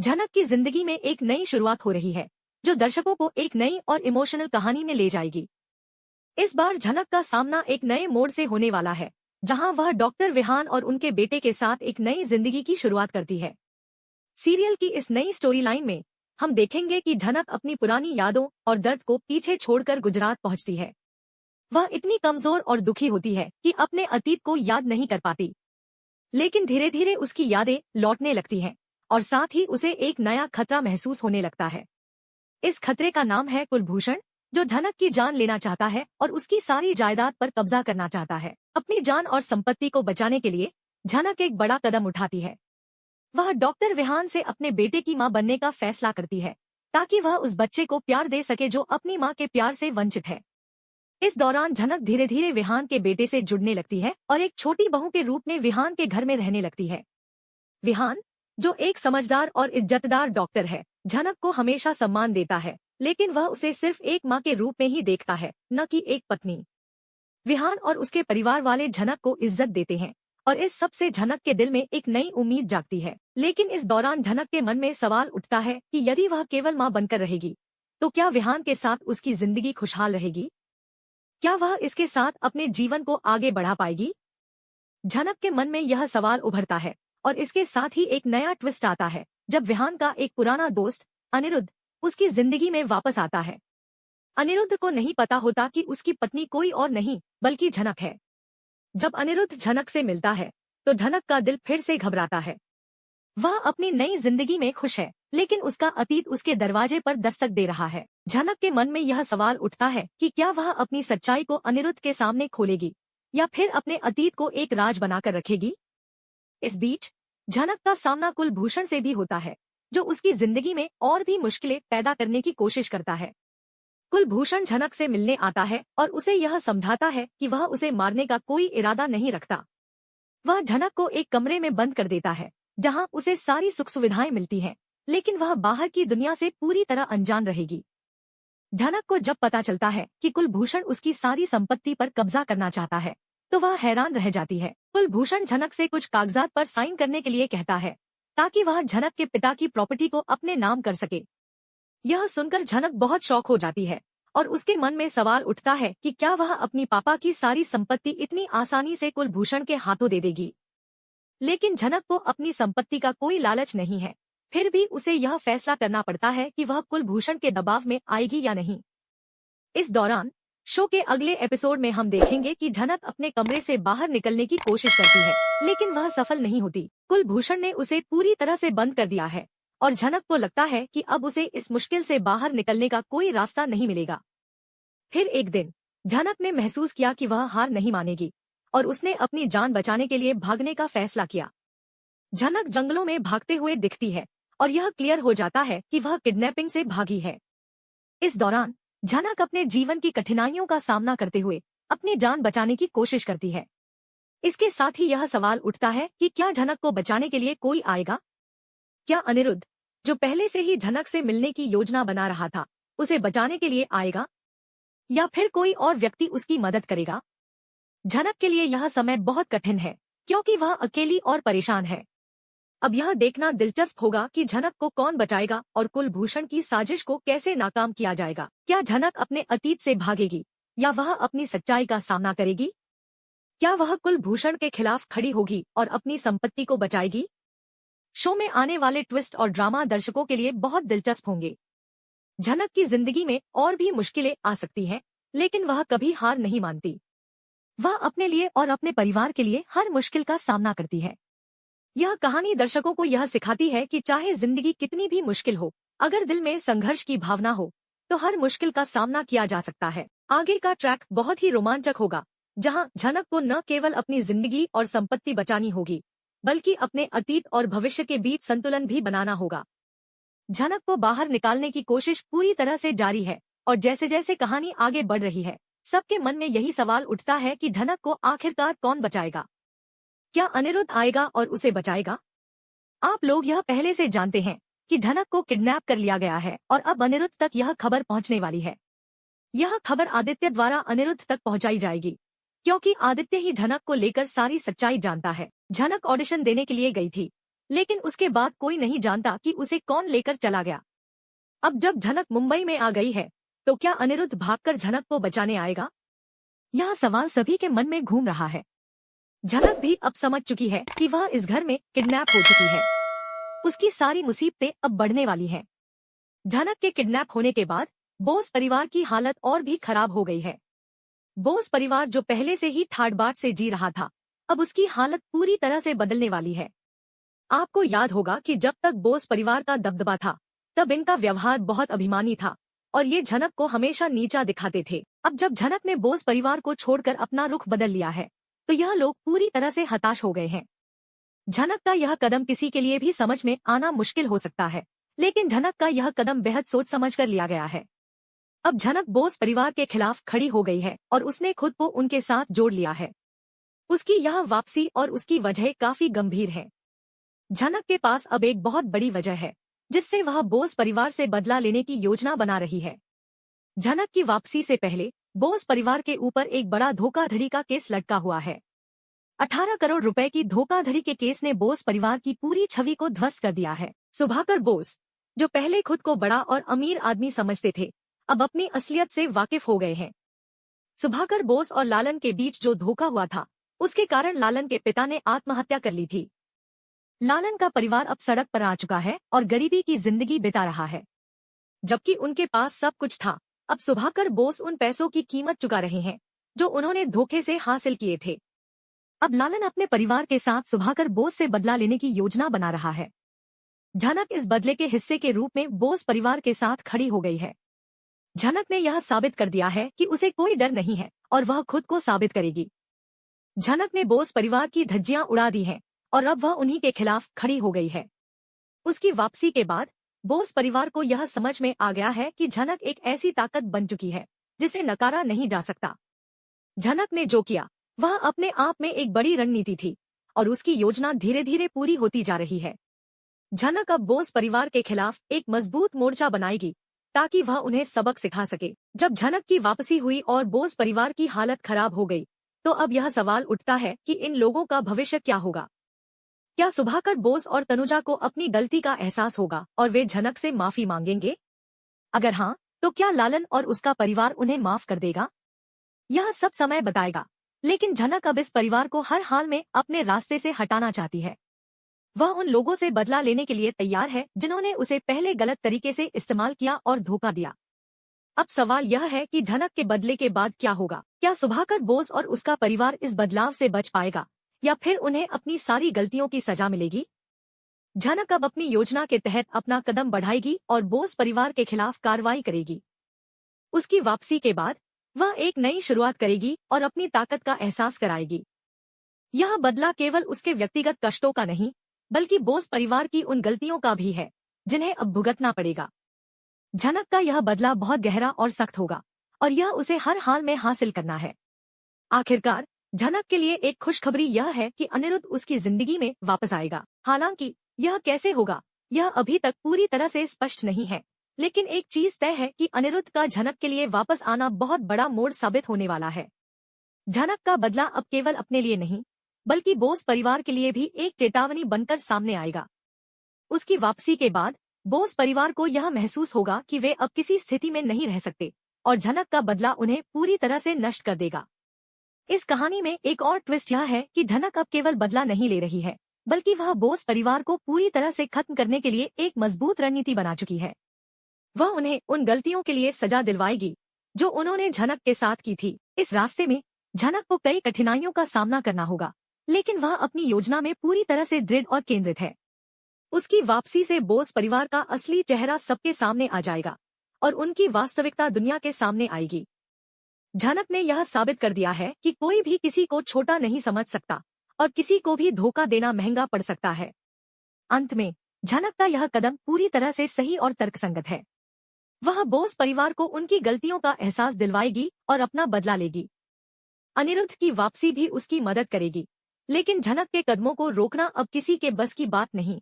झनक की जिंदगी में एक नई शुरुआत हो रही है जो दर्शकों को एक नई और इमोशनल कहानी में ले जाएगी। इस बार झनक का सामना एक नए मोड़ से होने वाला है, जहां वह डॉक्टर विहान और उनके बेटे के साथ एक नई जिंदगी की शुरुआत करती है। सीरियल की इस नई स्टोरी लाइन में हम देखेंगे कि झनक अपनी पुरानी यादों और दर्द को पीछे छोड़कर गुजरात पहुंचती है। वह इतनी कमजोर और दुखी होती है कि अपने अतीत को याद नहीं कर पाती, लेकिन धीरे धीरे उसकी यादें लौटने लगती हैं और साथ ही उसे एक नया खतरा महसूस होने लगता है। इस खतरे का नाम है कुलभूषण, जो झनक की जान लेना चाहता है और उसकी सारी जायदाद पर कब्जा करना चाहता है। अपनी जान और संपत्ति को बचाने के लिए झनक एक बड़ा कदम उठाती है। वह डॉक्टर विहान से अपने बेटे की मां बनने का फैसला करती है, ताकि वह उस बच्चे को प्यार दे सके जो अपनी मां के प्यार से वंचित है। इस दौरान झनक धीरे धीरे विहान के बेटे से जुड़ने लगती है और एक छोटी बहू के रूप में विहान के घर में रहने लगती है। विहान, जो एक समझदार और इज्जतदार डॉक्टर है, झनक को हमेशा सम्मान देता है, लेकिन वह उसे सिर्फ एक मां के रूप में ही देखता है, न कि एक पत्नी। विहान और उसके परिवार वाले झनक को इज्जत देते हैं और इस सब से झनक के दिल में एक नई उम्मीद जागती है। लेकिन इस दौरान झनक के मन में सवाल उठता है कि यदि वह केवल मां बनकर रहेगी तो क्या विहान के साथ उसकी जिंदगी खुशहाल रहेगी? क्या वह इसके साथ अपने जीवन को आगे बढ़ा पाएगी? झनक के मन में यह सवाल उभरता है और इसके साथ ही एक नया ट्विस्ट आता है जब विहान का एक पुराना दोस्त अनिरुद्ध उसकी जिंदगी में वापस आता है। अनिरुद्ध को नहीं पता होता कि उसकी पत्नी कोई और नहीं बल्कि झनक है। जब अनिरुद्ध झनक से मिलता है तो झनक का दिल फिर से घबराता है। वह अपनी नई जिंदगी में खुश है, लेकिन उसका अतीत उसके दरवाजे पर दस्तक दे रहा है। झनक के मन में यह सवाल उठता है कि क्या वह अपनी सच्चाई को अनिरुद्ध के सामने खोलेगी या फिर अपने अतीत को एक राज बनाकर रखेगी। इस बीच झनक का सामना कुलभूषण से भी होता है, जो उसकी जिंदगी में और भी मुश्किलें पैदा करने की कोशिश करता है। कुलभूषण झनक से मिलने आता है और उसे यह समझाता है कि वह उसे मारने का कोई इरादा नहीं रखता। वह झनक को एक कमरे में बंद कर देता है, जहां उसे सारी सुख सुविधाएं मिलती हैं, लेकिन वह बाहर की दुनिया से पूरी तरह अनजान रहेगी। झनक को जब पता चलता है कि कुलभूषण उसकी सारी संपत्ति पर कब्जा करना चाहता है, तो वह हैरान रह जाती है। कुलभूषण झनक से कुछ कागजात पर साइन करने के लिए कहता है, ताकि वह झनक के पिता की प्रॉपर्टी को अपने नाम कर सके। यह सुनकर झनक बहुत शौक हो जाती है और उसके मन में सवाल उठता है कि क्या वह अपनी पापा की सारी संपत्ति इतनी आसानी से कुलभूषण के हाथों दे देगी। लेकिन झनक को अपनी संपत्ति का कोई लालच नहीं है, फिर भी उसे यह फैसला करना पड़ता है कि वह कुलभूषण के दबाव में आएगी या नहीं। इस दौरान शो के अगले एपिसोड में हम देखेंगे कि झनक अपने कमरे से बाहर निकलने की कोशिश करती है, लेकिन वह सफल नहीं होती। कुलभूषण ने उसे पूरी तरह से बंद कर दिया है और झनक को लगता है कि अब उसे इस मुश्किल से बाहर निकलने का कोई रास्ता नहीं मिलेगा। फिर एक दिन झनक ने महसूस किया कि वह हार नहीं मानेगी और उसने अपनी जान बचाने के लिए भागने का फैसला किया। झनक जंगलों में भागते हुए दिखती है और यह क्लियर हो जाता है कि वह किडनैपिंग से भागी है। इस दौरान झनक अपने जीवन की कठिनाइयों का सामना करते हुए अपनी जान बचाने की कोशिश करती है। इसके साथ ही यह सवाल उठता है कि क्या झनक को बचाने के लिए कोई आएगा? क्या अनिरुद्ध, जो पहले से ही झनक से मिलने की योजना बना रहा था, उसे बचाने के लिए आएगा या फिर कोई और व्यक्ति उसकी मदद करेगा? झनक के लिए यह समय बहुत कठिन है, क्योंकि वह अकेली और परेशान है। अब यह देखना दिलचस्प होगा कि झनक को कौन बचाएगा और कुलभूषण की साजिश को कैसे नाकाम किया जाएगा। क्या झनक अपने अतीत से भागेगी या वह अपनी सच्चाई का सामना करेगी? क्या वह कुलभूषण के खिलाफ खड़ी होगी और अपनी संपत्ति को बचाएगी? शो में आने वाले ट्विस्ट और ड्रामा दर्शकों के लिए बहुत दिलचस्प होंगे। झनक की जिंदगी में और भी मुश्किलें आ सकती हैं, लेकिन वह कभी हार नहीं मानती। वह अपने लिए और अपने परिवार के लिए हर मुश्किल का सामना करती है। यह कहानी दर्शकों को यह सिखाती है कि चाहे जिंदगी कितनी भी मुश्किल हो, अगर दिल में संघर्ष की भावना हो तो हर मुश्किल का सामना किया जा सकता है। आगे का ट्रैक बहुत ही रोमांचक होगा, जहां झनक को न केवल अपनी जिंदगी और संपत्ति बचानी होगी, बल्कि अपने अतीत और भविष्य के बीच संतुलन भी बनाना होगा। झनक को बाहर निकालने की कोशिश पूरी तरह से जारी है और जैसे जैसे कहानी आगे बढ़ रही है, सबके मन में यही सवाल उठता है कि झनक को आखिरकार कौन बचाएगा? क्या अनिरुद्ध आएगा और उसे बचाएगा? आप लोग यह पहले से जानते हैं कि झनक को किडनैप कर लिया गया है और अब अनिरुद्ध तक यह खबर पहुंचने वाली है। यह खबर आदित्य द्वारा अनिरुद्ध तक पहुंचाई जाएगी, क्योंकि आदित्य ही झनक को लेकर सारी सच्चाई जानता है। झनक ऑडिशन देने के लिए गई थी, लेकिन उसके बाद कोई नहीं जानता कि उसे कौन लेकर चला गया। अब जब झनक मुंबई में आ गई है तो क्या अनिरुद्ध भागकर झनक को बचाने आएगा? यह सवाल सभी के मन में घूम रहा है। झनक भी अब समझ चुकी है कि वह इस घर में किडनैप हो चुकी है। उसकी सारी मुसीबतें अब बढ़ने वाली हैं। झनक के किडनैप होने के बाद बोस परिवार की हालत और भी खराब हो गई है। बोस परिवार जो पहले से ही ठाट-बाट से जी रहा था, अब उसकी हालत पूरी तरह से बदलने वाली है। आपको याद होगा कि जब तक बोस परिवार का दबदबा था, तब इनका व्यवहार बहुत अभिमानी था और ये झनक को हमेशा नीचा दिखाते थे। अब जब झनक ने बोस परिवार को छोड़कर अपना रुख बदल लिया है, तो यह लोग पूरी तरह से हताश हो गए हैं। झनक का यह कदम किसी के लिए भी समझ में आना मुश्किल हो सकता है, लेकिन झनक का यह कदम बेहद सोच समझ कर लिया गया है। अब झनक बोस परिवार के खिलाफ खड़ी हो गई है और उसने खुद को उनके साथ जोड़ लिया है। उसकी यह वापसी और उसकी वजह काफी गंभीर है। झनक के पास अब एक बहुत बड़ी वजह है जिससे वह बोस परिवार से बदला लेने की योजना बना रही है। झनक की वापसी से पहले बोस परिवार के ऊपर एक बड़ा धोखाधड़ी का केस लटका हुआ है। 18 करोड़ रुपए की धोखाधड़ी के केस ने बोस परिवार की पूरी छवि को ध्वस्त कर दिया है। सुभाकर बोस, जो पहले खुद को बड़ा और अमीर आदमी समझते थे, अब अपनी असलियत से वाकिफ हो गए हैं। सुभाकर बोस और लालन के बीच जो धोखा हुआ था, उसके कारण लालन के पिता ने आत्महत्या कर ली थी। लालन का परिवार अब सड़क पर आ चुका है और गरीबी की जिंदगी बिता रहा है। जबकि उनके पास सब कुछ था, अब सुभाकर बोस उन पैसों की कीमत चुका रहे हैं जो उन्होंने धोखे से हासिल किए थे। अब लालन अपने परिवार के साथ सुभाकर बोस से बदला लेने की योजना बना रहा है। झनक इस बदले के हिस्से के रूप में बोस परिवार के साथ खड़ी हो गई है। झनक ने यह साबित कर दिया है कि उसे कोई डर नहीं है और वह खुद को साबित करेगी। झनक ने बोस परिवार की धज्जियां उड़ा दी हैं और अब वह उन्हीं के खिलाफ खड़ी हो गई है। उसकी वापसी के बाद बोस परिवार को यह समझ में आ गया है कि झनक एक ऐसी ताकत बन चुकी है जिसे नकारा नहीं जा सकता। झनक ने जो किया वह अपने आप में एक बड़ी रणनीति थी और उसकी योजना धीरे धीरे पूरी होती जा रही है। झनक अब बोस परिवार के खिलाफ एक मजबूत मोर्चा बनाएगी ताकि वह उन्हें सबक सिखा सके। जब झनक की वापसी हुई और बोस परिवार की हालत खराब हो गई, तो अब यह सवाल उठता है कि इन लोगों का भविष्य क्या होगा। क्या सुभाकर बोस और तनुजा को अपनी गलती का एहसास होगा और वे झनक से माफी मांगेंगे? अगर हाँ, तो क्या लालन और उसका परिवार उन्हें माफ कर देगा? यह सब समय बताएगा, लेकिन झनक अब इस परिवार को हर हाल में अपने रास्ते से हटाना चाहती है। वह उन लोगों से बदला लेने के लिए तैयार है जिन्होंने उसे पहले गलत तरीके से इस्तेमाल किया और धोखा दिया। अब सवाल यह है कि झनक के बदले के बाद क्या होगा? क्या सुभाकर बोस और उसका परिवार इस बदलाव से बच पाएगा या फिर उन्हें अपनी सारी गलतियों की सजा मिलेगी? झनक अब अपनी योजना के तहत अपना कदम बढ़ाएगी और बोस परिवार के खिलाफ कार्रवाई करेगी। उसकी वापसी के बाद वह एक नई शुरुआत करेगी और अपनी ताकत का एहसास कराएगी। यह बदला केवल उसके व्यक्तिगत कष्टों का नहीं, बल्कि बोस परिवार की उन गलतियों का भी है जिन्हें अब भुगतना पड़ेगा। झनक का यह बदला बहुत गहरा और सख्त होगा और यह उसे हर हाल में हासिल करना है। आखिरकार झनक के लिए एक खुशखबरी यह है कि अनिरुद्ध उसकी जिंदगी में वापस आएगा। हालांकि यह कैसे होगा, यह अभी तक पूरी तरह से स्पष्ट नहीं है, लेकिन एक चीज तय है कि अनिरुद्ध का झनक के लिए वापस आना बहुत बड़ा मोड़ साबित होने वाला है। झनक का बदला अब केवल अपने लिए नहीं, बल्कि बोस परिवार के लिए भी एक चेतावनी बनकर सामने आएगा। उसकी वापसी के बाद बोस परिवार को यह महसूस होगा कि वे अब किसी स्थिति में नहीं रह सकते और झनक का बदला उन्हें पूरी तरह से नष्ट कर देगा। इस कहानी में एक और ट्विस्ट यह है कि झनक अब केवल बदला नहीं ले रही है, बल्कि वह बोस परिवार को पूरी तरह से खत्म करने के लिए एक मजबूत रणनीति बना चुकी है। वह उन्हें उन गलतियों के लिए सजा दिलवाएगी जो उन्होंने झनक के साथ की थी। इस रास्ते में झनक को कई कठिनाइयों का सामना करना होगा, लेकिन वह अपनी योजना में पूरी तरह से दृढ़ और केंद्रित है। उसकी वापसी से बोस परिवार का असली चेहरा सबके सामने आ जाएगा और उनकी वास्तविकता दुनिया के सामने आएगी। झनक ने यह साबित कर दिया है कि कोई भी किसी को छोटा नहीं समझ सकता और किसी को भी धोखा देना महंगा पड़ सकता है। अंत में झनक का यह कदम पूरी तरह से सही और तर्कसंगत है। वह बोस परिवार को उनकी गलतियों का एहसास दिलवाएगी और अपना बदला लेगी। अनिरुद्ध की वापसी भी उसकी मदद करेगी, लेकिन झनक के कदमों को रोकना अब किसी के बस की बात नहीं।